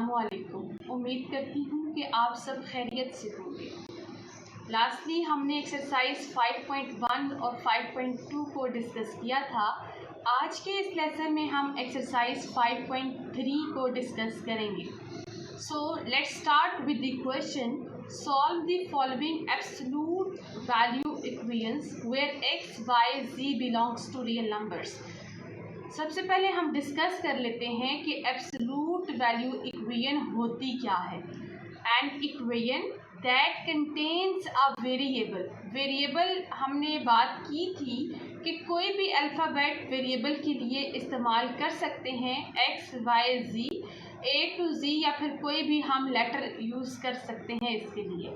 अस्सलामुअलैकुम। उम्मीद करती हूँ कि आप सब खैरियत से होंगे। लास्टली हमने एक्सरसाइज 5.1 और 5.2 को डिस्कस किया था। आज के इस लेसन में हम एक्सरसाइज 5.3 को डिस्कस करेंगे। So let's start with the question. Solve the following absolute value equations where x, y, z belongs to real numbers. सबसे पहले हम डिस्कस कर लेते हैं कि एब्सोल्यूट वैल्यू इक्वेशन होती क्या है। And equation that contains a variable हमने बात की थी कि कोई भी अल्फ़ाबेट वेरिएबल के लिए इस्तेमाल कर सकते हैं, x, y, z, a to z या फिर कोई भी हम लेटर यूज़ कर सकते हैं इसके लिए।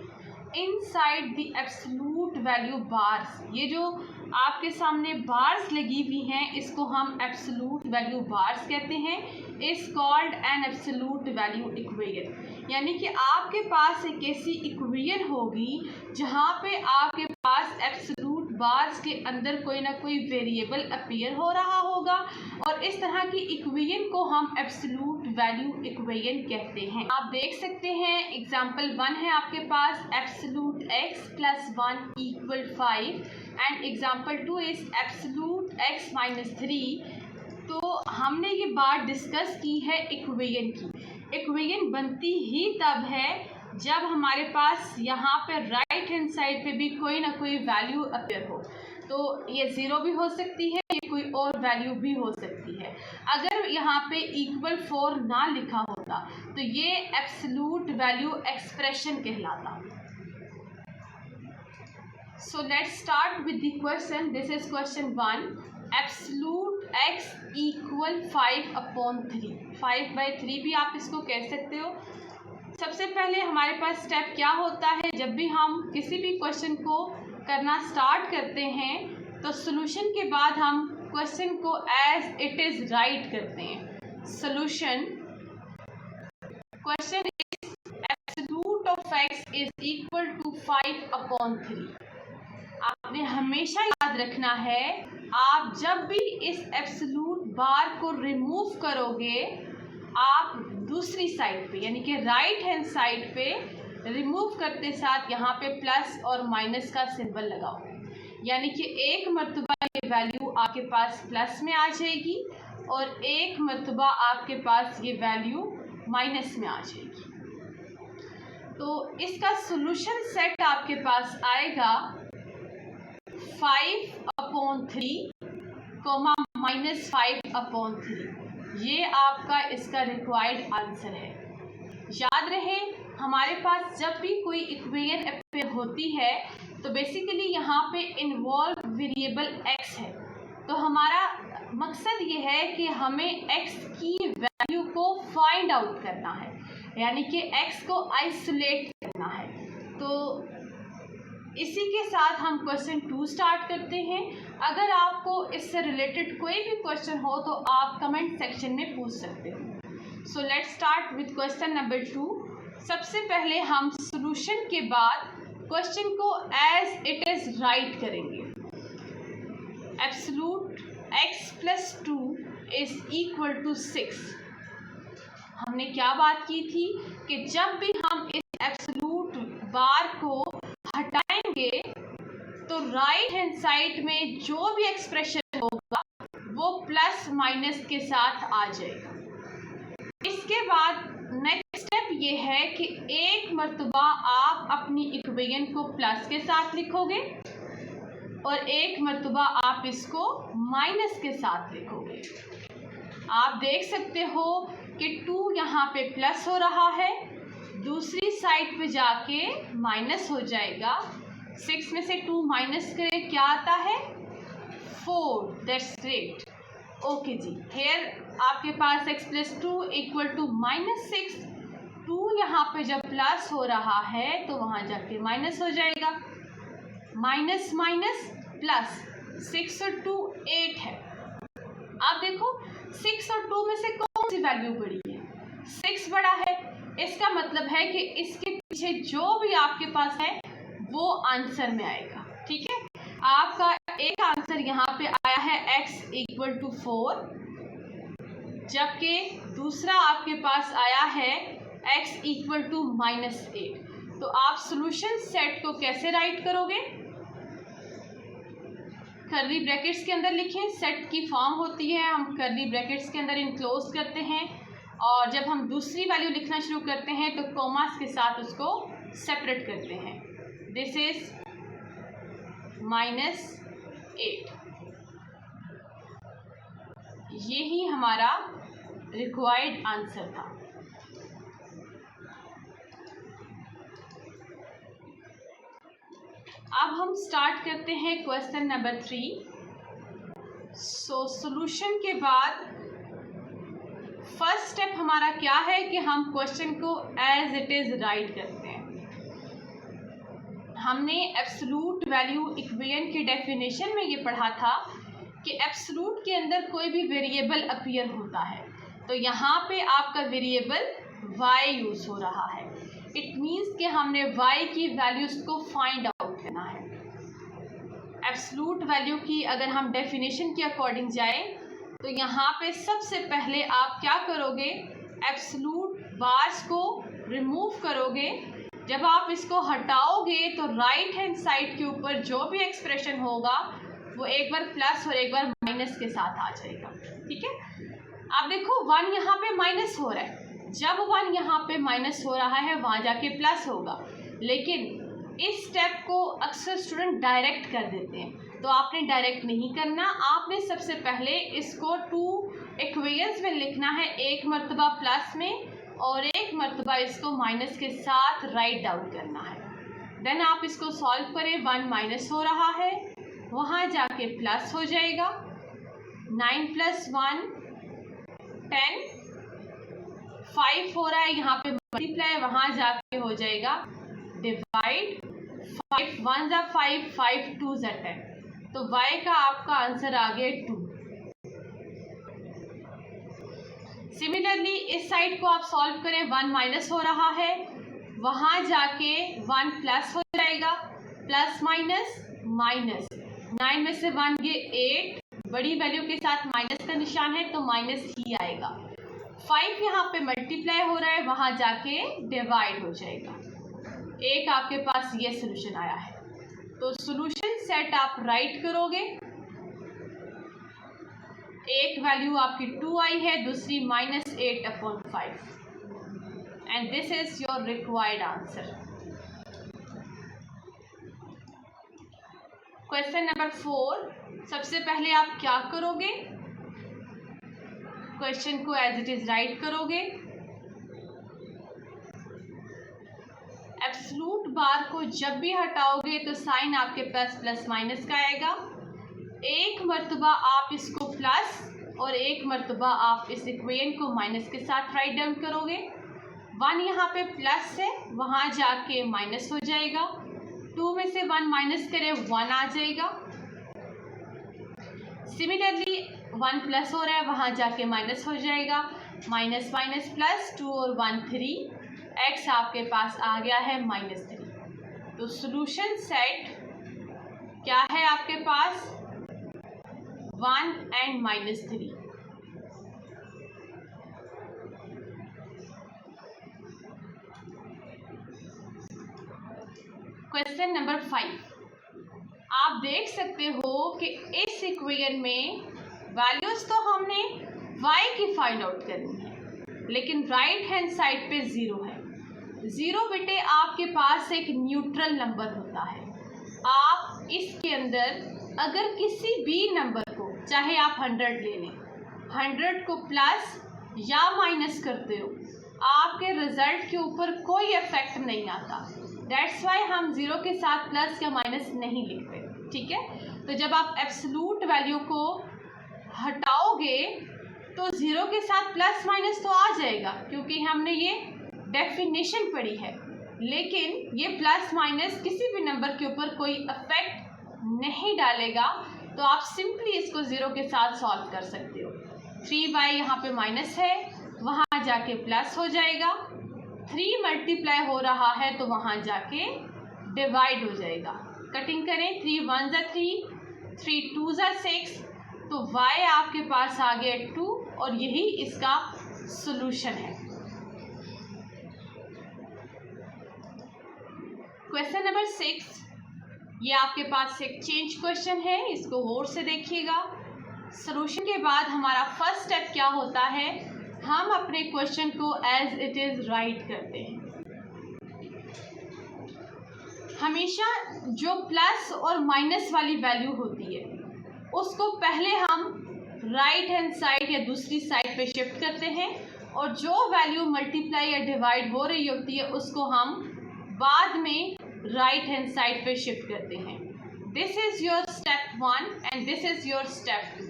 Inside the absolute value bars, ये जो आपके सामने बार्स लगी हुई हैं इसको हम एब्सोल्यूट वैल्यू बार्स कहते हैं। Is called an absolute value equation. यानी कि आपके पास एक ऐसी इक्वेशन होगी जहाँ पे आपके पास एब्सोल्यूट बार्स के अंदर कोई ना कोई वेरिएबल अपीयर हो रहा होगा और इस तरह की इक्वेशन को हम एब्सोल्यूट वैल्यू इक्वेशन कहते हैं। आप देख सकते हैं एग्जांपल 1 है आपके पास absolute x + 1 = 5 and example 2 is absolute x - 3। तो हमने ये बात डिस्कस की है इक्वेशन की। इक्वेशन बनती ही तब है जब हमारे पास यहाँ पे राइट हैंड साइड पे भी कोई ना कोई वैल्यू अपीयर हो। तो ये 0 भी हो सकती है, ये कोई और वैल्यू भी हो सकती है। अगर यहाँ पे =4 ना लिखा होता तो ये एब्सोल्यूट वैल्यू एक्सप्रेशन कहलाता। So let's start with the question. This is question 1. Absolute x = 5/3। 5/3 भी आप इसको कह सकते हो। सबसे पहले हमारे पास स्टेप क्या होता है, जब भी हम किसी भी क्वेश्चन को करना स्टार्ट करते हैं तो सॉल्यूशन के बाद हम क्वेश्चन को एज इट इज़ राइट करते हैं। Solution question is absolute of x = 5/3। आपने हमेशा याद रखना है, आप जब भी इस एब्सोल्यूट बार को रिमूव करोगे आप दूसरी साइड पे यानी कि राइट हैंड साइड पे रिमूव करते साथ यहाँ पे प्लस और माइनस का सिंबल लगाओ। यानी कि एक मर्तबा ये वैल्यू आपके पास प्लस में आ जाएगी और एक मर्तबा आपके पास ये वैल्यू माइनस में आ जाएगी। तो इसका सॉल्यूशन सेट आपके पास आएगा 5/3, -5/3। ये आपका इसका रिक्वायर्ड आंसर है। याद रहे हमारे पास जब भी कोई इक्वेशन अपीयर होती है तो बेसिकली यहाँ पे इन्वॉल्व वेरिएबल x है। तो हमारा मकसद ये है कि हमें x की वैल्यू को फाइंड आउट करना है, यानी कि x को आइसोलेट करना है। तो इसी के साथ हम क्वेश्चन 2 स्टार्ट करते हैं। अगर आपको इससे रिलेटेड कोई भी क्वेश्चन हो तो आप कमेंट सेक्शन में पूछ सकते हो। सो let's start with question number 2। सबसे पहले हम सॉल्यूशन के बाद क्वेश्चन को एज इट इज़ राइट करेंगे। Absolute x + 2 = 6। हमने क्या बात की थी कि जब भी हम इस एब्सोल्यूट बार को हटाएंगे तो राइट हैंड साइड में जो भी एक्सप्रेशन होगा वो प्लस माइनस के साथ आ जाएगा। इसके बाद नेक्स्ट स्टेप ये है कि एक मर्तबा आप अपनी इक्वेशन को प्लस के साथ लिखोगे और एक मर्तबा आप इसको माइनस के साथ लिखोगे। आप देख सकते हो कि 2 यहाँ पे प्लस हो रहा है, दूसरी साइड पे जाके माइनस हो जाएगा। 6 में से 2 माइनस करें क्या आता है 4। That's great. ओके जी, हेयर आपके पास x + 2 = -6। 2 यहाँ पे जब प्लस हो रहा है तो वहाँ जाके माइनस हो जाएगा। माइनस माइनस प्लस, 6 और 2 8 है। आप देखो 6 और 2 में से कौन सी वैल्यू बड़ी है? 6 बड़ा है। इसका मतलब है कि इसके पीछे जो भी आपके पास है वो आंसर में आएगा। ठीक है, आपका एक आंसर यहाँ पे आया है x = 4 जबकि दूसरा आपके पास आया है x इक्वल टू -8। तो आप सॉल्यूशन सेट को कैसे राइट करोगे? कर्ली ब्रैकेट्स के अंदर लिखें। सेट की फॉर्म होती है, हम कर्ली ब्रैकेट्स के अंदर इनक्लोज करते हैं और जब हम दूसरी वैल्यू लिखना शुरू करते हैं तो कॉमास के साथ उसको सेपरेट करते हैं। This is -8। यही हमारा रिक्वायर्ड आंसर था। अब हम स्टार्ट करते हैं क्वेश्चन नंबर 3। सॉल्यूशन के बाद फर्स्ट स्टेप हमारा क्या है कि हम क्वेश्चन को एज इट इज राइट करते हैं। हमने एब्सोल्यूट वैल्यू इक्वेशन की डेफिनेशन में ये पढ़ा था कि एब्सोल्यूट के अंदर कोई भी वेरिएबल अपीयर होता है तो यहाँ पे आपका वेरिएबल y यूज हो रहा है। इट मीन्स कि हमने y की वैल्यूज को फाइंड आउट करना है। एब्सोल्यूट वैल्यू की अगर हम डेफिनेशन के अकॉर्डिंग जाए तो यहाँ पे सबसे पहले आप क्या करोगे, एब्सोल्यूट बार्स को रिमूव करोगे। जब आप इसको हटाओगे तो राइट हैंड साइड के ऊपर जो भी एक्सप्रेशन होगा वो एक बार प्लस और एक बार माइनस के साथ आ जाएगा। ठीक है, आप देखो 1 यहाँ पे माइनस हो रहा है, जब 1 यहाँ पे माइनस हो रहा है वहाँ जाके प्लस होगा, लेकिन इस स्टेप को अक्सर स्टूडेंट डायरेक्ट कर देते हैं। तो आपने डायरेक्ट नहीं करना, आपने सबसे पहले इसको 2 इक्वेशंस में लिखना है, एक मर्तबा प्लस में और एक मर्तबा इसको माइनस के साथ राइट डाउन करना है। देन आप इसको सॉल्व करें, 1 माइनस हो रहा है वहाँ जाके प्लस हो जाएगा, 9 + 1 10, 5 हो रहा है यहाँ पे मल्टीप्लाई, वहाँ जाके हो जाएगा डिवाइड, 5 1 = 5, 5 2 = 10। तो y का आपका आंसर आ गया 2। सिमिलरली इस साइड को आप सॉल्व करें, 1 माइनस हो रहा है वहाँ जाके 1 प्लस हो जाएगा, प्लस माइनस माइनस, 9 में से 1 ये 8, बड़ी वैल्यू के साथ माइनस का निशान है तो माइनस ही आएगा। 5 यहाँ पे मल्टीप्लाई हो रहा है वहाँ जाके डिवाइड हो जाएगा। एक आपके पास ये सॉल्यूशन आया है। तो सॉल्यूशन सेट आप राइट करोगे, एक वैल्यू आपकी 2 आई है, दूसरी -8/5 and this is your required answer. Question number 4, सबसे पहले आप क्या करोगे, क्वेश्चन को एज इट इज राइट करोगे। एब्सोल्यूट बार को जब भी हटाओगे तो साइन आपके पास प्लस माइनस का आएगा। एक मर्तबा आप इसको प्लस और एक मर्तबा आप इस इक्वेशन को माइनस के साथ राइट डाउन करोगे। 1 यहाँ पे प्लस है वहाँ जाके माइनस हो जाएगा, 2 में से 1 माइनस करें 1 आ जाएगा। सिमिलरली 1 प्लस हो रहा है वहाँ जाके माइनस हो जाएगा, माइनस माइनस प्लस, 2 और 1 3, x आपके पास आ गया है -3। तो सॉल्यूशन सेट क्या है आपके पास, 1 and -3। क्वेश्चन नंबर 5, आप देख सकते हो कि इस इक्वेशन में वैल्यूज तो हमने y की फाइंड आउट करनी है लेकिन राइट हैंड साइड पे 0 है। 0 बेटे आपके पास एक न्यूट्रल नंबर होता है। आप इसके अंदर अगर किसी भी नंबर को, चाहे आप 100 ले लें, 100 को प्लस या माइनस करते हो आपके रिजल्ट के ऊपर कोई इफेक्ट नहीं आता। दैट्स वाई हम 0 के साथ प्लस या माइनस नहीं लिखते। ठीक है, तो जब आप एब्सोल्यूट वैल्यू को हटाओगे तो 0 के साथ प्लस माइनस तो आ जाएगा क्योंकि हमने ये डेफिनेशन पढ़ी है, लेकिन ये प्लस माइनस किसी भी नंबर के ऊपर कोई इफेक्ट नहीं डालेगा। तो आप सिंपली इसको 0 के साथ सॉल्व कर सकते हो। 3y यहाँ पे माइनस है वहाँ जाके प्लस हो जाएगा, 3 मल्टीप्लाई हो रहा है तो वहाँ जाके डिवाइड हो जाएगा। कटिंग करें, 3 1 = 3, 3 2 = 6, तो y आपके पास आ गया 2 और यही इसका सॉल्यूशन है। क्वेश्चन नंबर 6, ये आपके पास एक चेंज क्वेश्चन है, इसको गौर से देखिएगा। सॉल्यूशन के बाद हमारा फर्स्ट स्टेप क्या होता है, हम अपने क्वेश्चन को एज इट इज़ राइट करते हैं। हमेशा जो प्लस और माइनस वाली वैल्यू होती है उसको पहले हम राइट हैंड साइड या दूसरी साइड पे शिफ्ट करते हैं, और जो वैल्यू मल्टीप्लाई या डिवाइड हो रही होती है उसको हम बाद में राइट हैंड साइड पे शिफ्ट करते हैं। This is your step 1 and this is your step 2।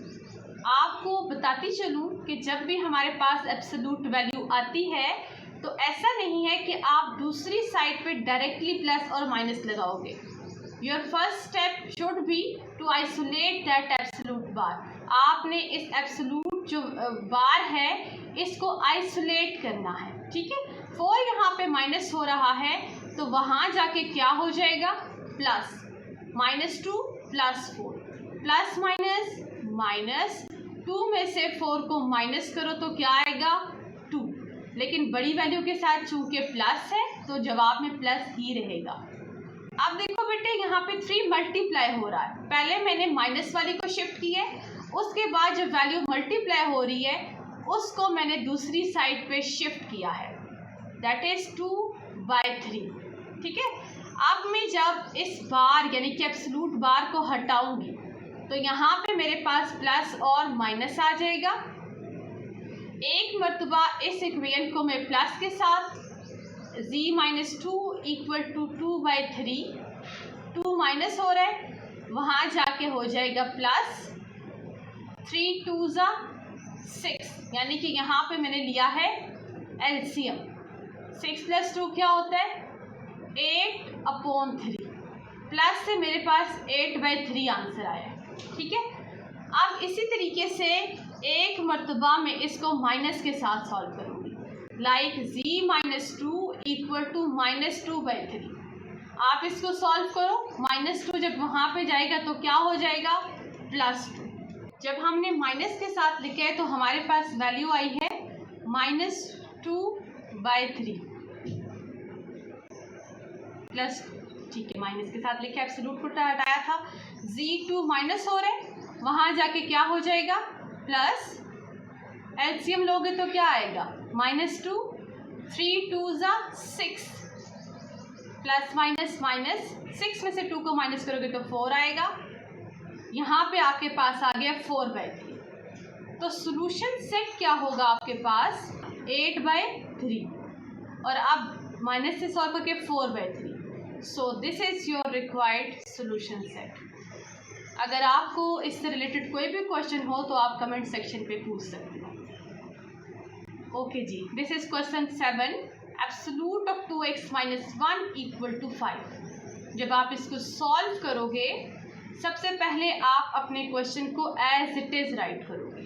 आपको बताती चलूँ कि जब भी हमारे पास एब्सोल्यूट वैल्यू आती है तो ऐसा नहीं है कि आप दूसरी साइड पे डायरेक्टली प्लस और माइनस लगाओगे। Your first step should be to isolate that absolute bar. आपने इस एब्सोल्यूट जो बार है इसको आइसोलेट करना है, ठीक है। 4 यहाँ पे माइनस हो रहा है तो वहाँ जाके क्या हो जाएगा, प्लस, -2 + 4, प्लस माइनस माइनस, 2 में से 4 को माइनस करो तो क्या आएगा, 2। लेकिन बड़ी वैल्यू के साथ चूंकि प्लस है तो जवाब में प्लस ही रहेगा। अब देखो बेटे, यहाँ पे 3 मल्टीप्लाई हो रहा है। पहले मैंने माइनस वाली को शिफ्ट की है, उसके बाद जो वैल्यू मल्टीप्लाई हो रही है उसको मैंने दूसरी साइड पे शिफ्ट किया है, दैट इज़ 2/3, ठीक है। अब मैं जब इस बार यानी कि एब्सोल्यूट बार को हटाऊंगी तो यहाँ पे मेरे पास प्लस और माइनस आ जाएगा। एक मरतबा इस इक्वेशन को मैं प्लस के साथ z - 2 = 2/3, 2 माइनस हो रहा है वहाँ जाके हो जाएगा प्लस, 3 2 6, यानी कि यहाँ पे मैंने लिया है एलसीएम। 6 + 2 क्या होता है, 8/3, प्लस से मेरे पास 8/3 आंसर आया है, ठीक है। अब इसी तरीके से एक मरतबा में इसको माइनस के साथ सॉल्व करूँगी, लाइक z - 2 = -2/3। आप इसको सॉल्व करो, -2 जब वहाँ पे जाएगा तो क्या हो जाएगा, +2। जब हमने माइनस के साथ लिखा है तो हमारे पास वैल्यू आई है -2/3 प्लस, ठीक है, माइनस के साथ लिखा, एब्सोल्यूट को हटाया था, z2 माइनस हो रहा है वहाँ जाके क्या हो जाएगा, प्लस, एलसीएम लोगे तो क्या आएगा, -2, 3 2 6, प्लस माइनस माइनस, 6 में से 2 को माइनस करोगे तो 4 आएगा। यहाँ पे आपके पास आ गया 4/3। तो सॉल्यूशन सेट क्या होगा आपके पास, 8/3, और अब माइनस से सॉल्व करके 4/3। So this is your required solution set. अगर आपको इससे रिलेटेड कोई भी क्वेश्चन हो तो आप कमेंट सेक्शन पे पूछ सकते हो। ओके जी, this is question 7, absolute of 2x - 1 = 5। जब आप इसको सॉल्व करोगे सबसे पहले आप अपने क्वेश्चन को एज इट इज़ राइट करोगे।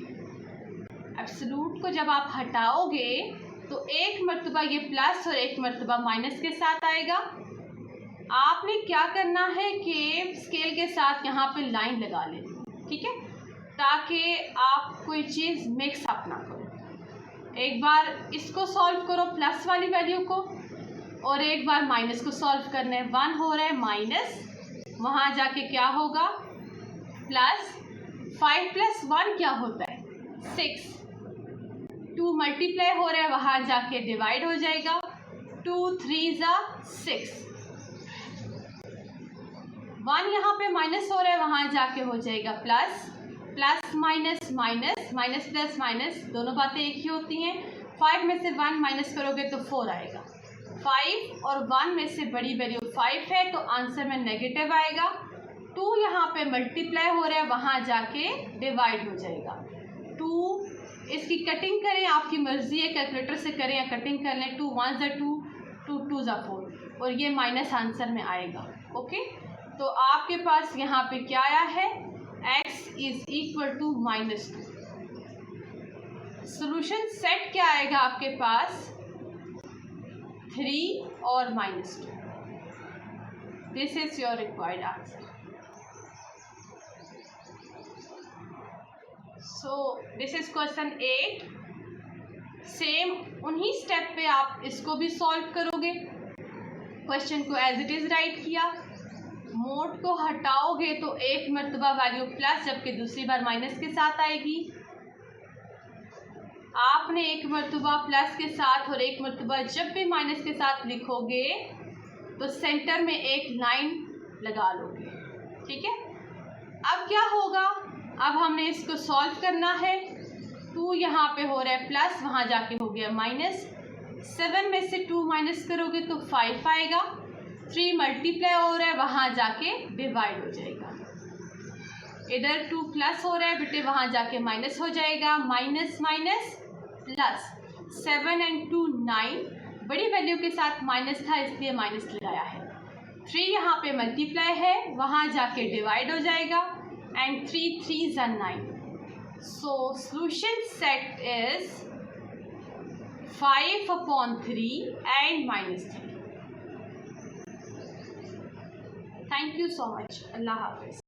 एब्सोल्यूट को जब आप हटाओगे तो एक मरतबा ये प्लस और एक मरतबा माइनस के साथ आएगा। आपने क्या करना है कि स्केल के साथ यहाँ पे लाइन लगा लेनी, ठीक है, ताकि आप कोई चीज़ मिक्स अप ना करो। एक बार इसको सॉल्व करो प्लस वाली वैल्यू को, और एक बार माइनस को सॉल्व करना है। 1 हो रहा है माइनस, वहाँ जाके क्या होगा, प्लस, 5 + 1 क्या होता है, 6, 2 मल्टीप्लाई हो रहा है वहाँ जाके डिवाइड हो जाएगा, 2 3 6, 1 यहाँ पे माइनस हो रहा है वहाँ जाके हो जाएगा plus, plus minus minus, minus plus minus दोनों बातें एक ही होती हैं। 5 में से 1 माइनस करोगे तो 4 आएगा। 5 और 1 में से बड़ी वैल्यू 5 है तो आंसर में नेगेटिव आएगा। 2 यहाँ पे मल्टीप्लाई हो रहा है वहाँ जाके डिवाइड हो जाएगा। 2 इसकी कटिंग करें, आपकी मर्जी है, कैलकुलेटर से करें या कटिंग कर लें। 2 1 = 2, 2 2 = 4, और ये माइनस आंसर में आएगा। ओके, तो आपके पास यहाँ पे क्या आया है, x = -2। सॉल्यूशन सेट क्या आएगा आपके पास, 3 और -2। This is your required answer. So this is question 8। Same उन्हीं स्टेप पे आप इसको भी सॉल्व करोगे। क्वेश्चन को एज इट इज राइट किया, मोड को हटाओगे तो एक मरतबा वैल्यू प्लस जबकि दूसरी बार माइनस के साथ आएगी। आपने एक मरतबा प्लस के साथ और एक मरतबा जब भी माइनस के साथ लिखोगे तो सेंटर में एक लाइन लगा लोगे। ठीक है, अब क्या होगा, अब हमने इसको सॉल्व करना है। 2 यहाँ पे हो रहा है प्लस, वहाँ जाके हो गया माइनस। 7 में से 2 माइनस करोगे तो 5 आएगा। 3 मल्टीप्लाई हो रहा है, वहाँ जाके डिवाइड हो जाएगा। इधर 2 प्लस हो रहा है बेटे, वहाँ जाके माइनस हो जाएगा। माइनस माइनस प्लस, 7 and 2 9, बड़ी वैल्यू के साथ माइनस था इसलिए माइनस लगाया है। 3 यहाँ पे मल्टीप्लाई है, वहाँ जाके डिवाइड हो जाएगा। And 3 3s are 9। So solution set is 5/3 and -3। Thank you so much. अल्लाह हाफिज़।